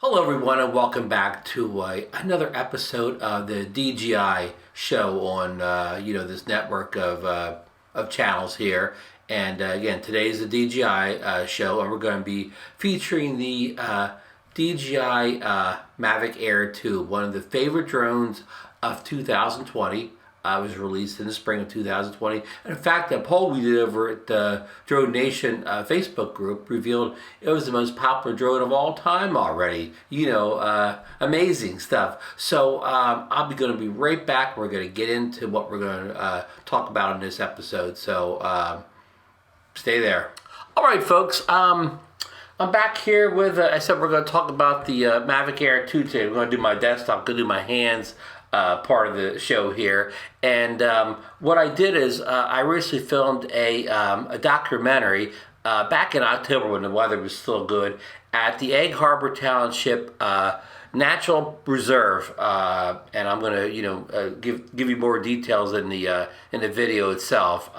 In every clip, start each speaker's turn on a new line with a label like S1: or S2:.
S1: Hello everyone and welcome back to another episode of the DJI show on this network of channels here. And again, today's the DJI show, and we're going to be featuring the DJI Mavic Air 2, one of the favorite drones of 2020. Was released in the spring of 2020. And in fact, a poll we did over at the Drone Nation Facebook group revealed it was the most popular drone of all time already. Amazing stuff. So I'll be going to be right back. We're going to get into what we're going to talk about in this episode. So stay there. All right, folks. I'm back here with, I said we're going to talk about the Mavic Air 2 today. We're going to do my desktop, going to do my hands part of the show here. And what I did is I recently filmed a documentary back in October when the weather was still good at the Egg Harbor Township Natural Reserve. And I'm going to give you more details in the video itself.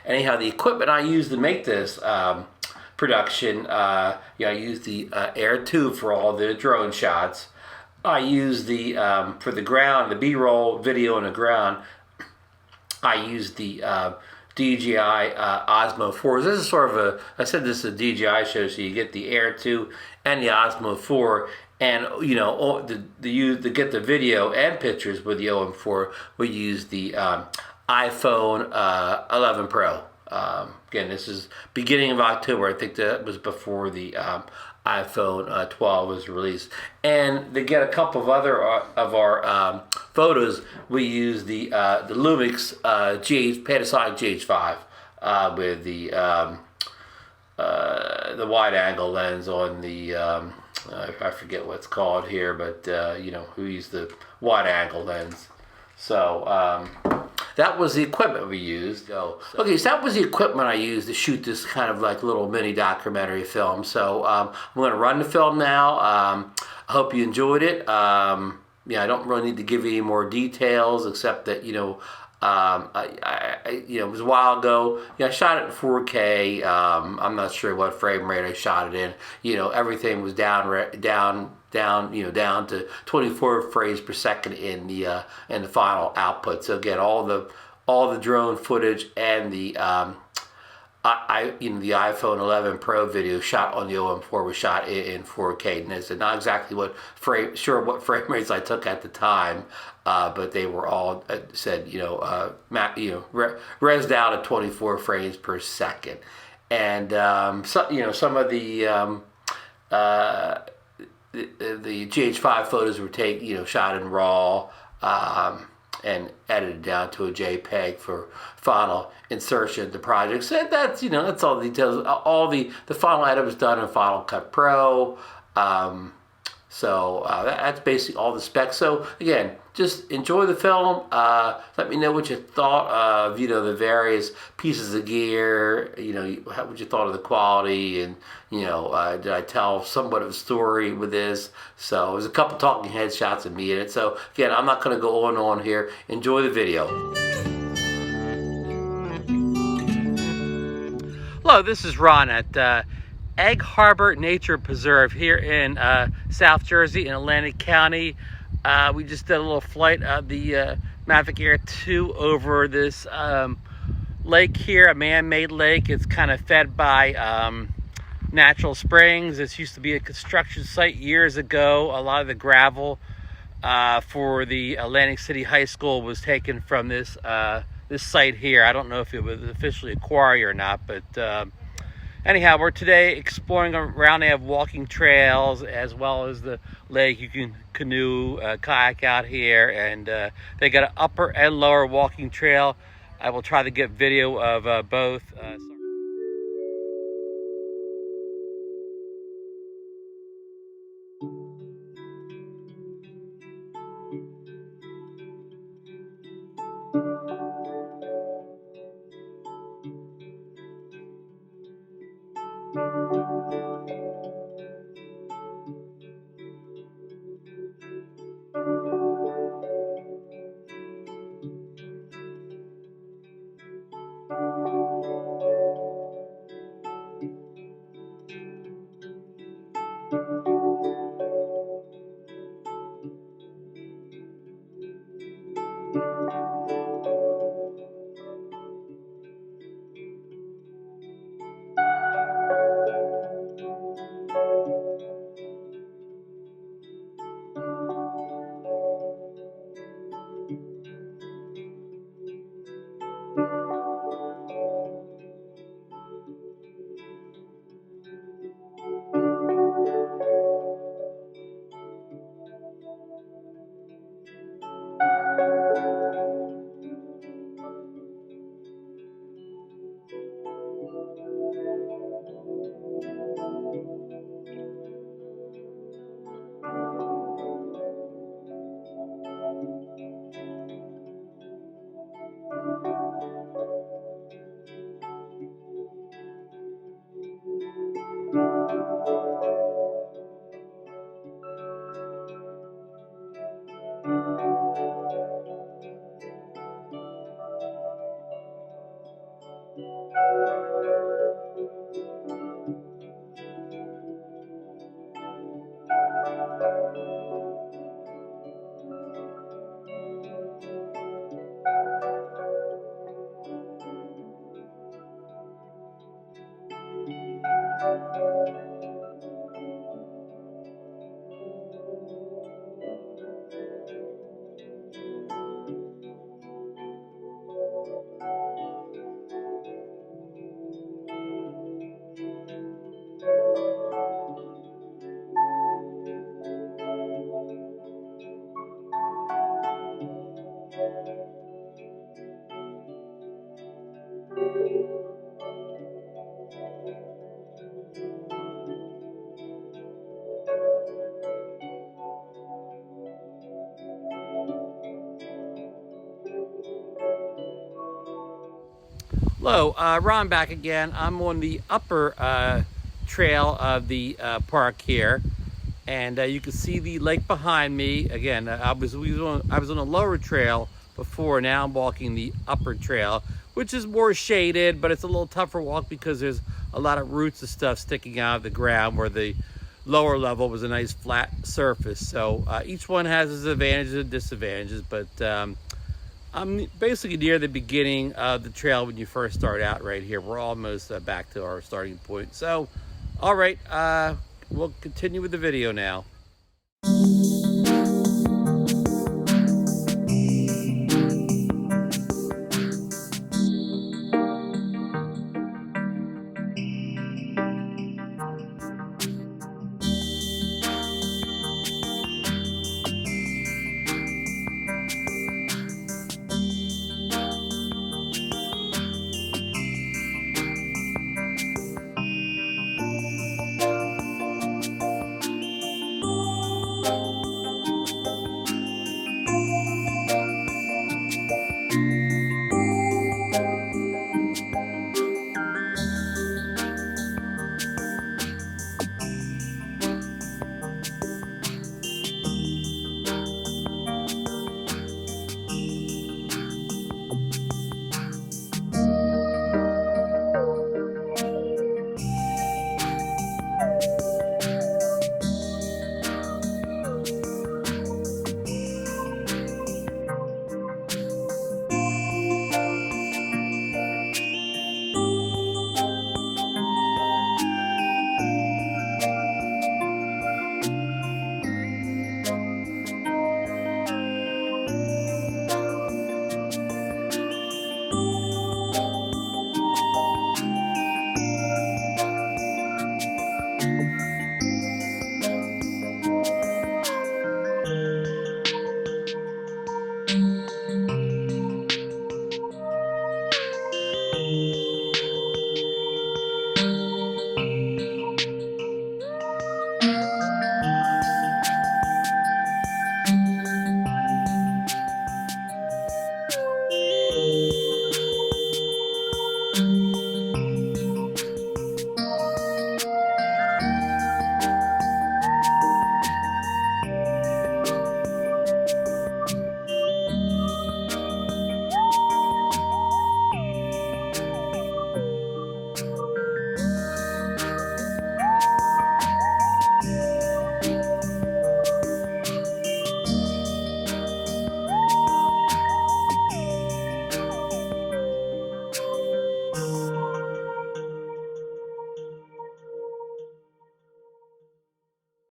S1: Anyhow, the equipment I used to make this production, I used the Air 2 for all the drone shots. I use the, for the ground, the B-roll video on the ground, I use the DJI Osmo 4. This is sort of I said this is a DJI show, so you get the Air 2 and the Osmo 4. And, to get the video and pictures with the OM4, we use the iPhone 11 Pro. Again, this is beginning of October. I think that was before the iPhone 12 was released. And to get a couple of other of our photos, we use the Lumix Panasonic GH5 with the wide-angle lens on the I forget what it's called here, but we use the wide-angle lens. So that was the equipment we used. Okay, so that was the equipment I used to shoot this kind of like little mini documentary film. So I'm going to run the film now. I hope you enjoyed it. I don't really need to give you any more details except that it was a while ago. I shot it in 4K. I'm not sure what frame rate I shot it in. Everything was down to 24 frames per second in the final output. So again, all the drone footage and the the iPhone 11 Pro video shot on the OM4 was shot in 4K. And it's not exactly what frame rates I took at the time, but they were all said rezzed out at 24 frames per second. And some of the GH5 photos were shot in RAW and edited down to a JPEG for final insertion of the project. So that's all the details. All the final edit was done in Final Cut Pro. That's basically all the specs. So again, just enjoy the film. Let me know what you thought of the various pieces of gear. What you thought of the quality, and did I tell somewhat of a story with this? So there's a couple talking head shots of me in it. So again, I'm not going to go on here. Enjoy the video. Hello, this is Ron at Egg Harbor Nature Preserve here in South Jersey in Atlantic County. We just did a little flight of the Mavic Air 2 over this lake here, a man-made lake. It's kind of fed by natural springs. This used to be a construction site years ago. A lot of the gravel for the Atlantic City High School was taken from this site here. I don't know if it was officially a quarry or not, but anyhow, we're today exploring around. They have walking trails as well as the lake. You can canoe, kayak out here, and they got an upper and lower walking trail. I will try to get video of both. Hello, Ron back again. I'm on the upper trail of the park here, and you can see the lake behind me. Again, I was on a lower trail before. Now I'm walking the upper trail, which is more shaded, but it's a little tougher walk because there's a lot of roots and stuff sticking out of the ground, where the lower level was a nice flat surface. So each one has its advantages and disadvantages, but I'm basically near the beginning of the trail when you first start out right here. We're almost back to our starting point. So, all right, we'll continue with the video now.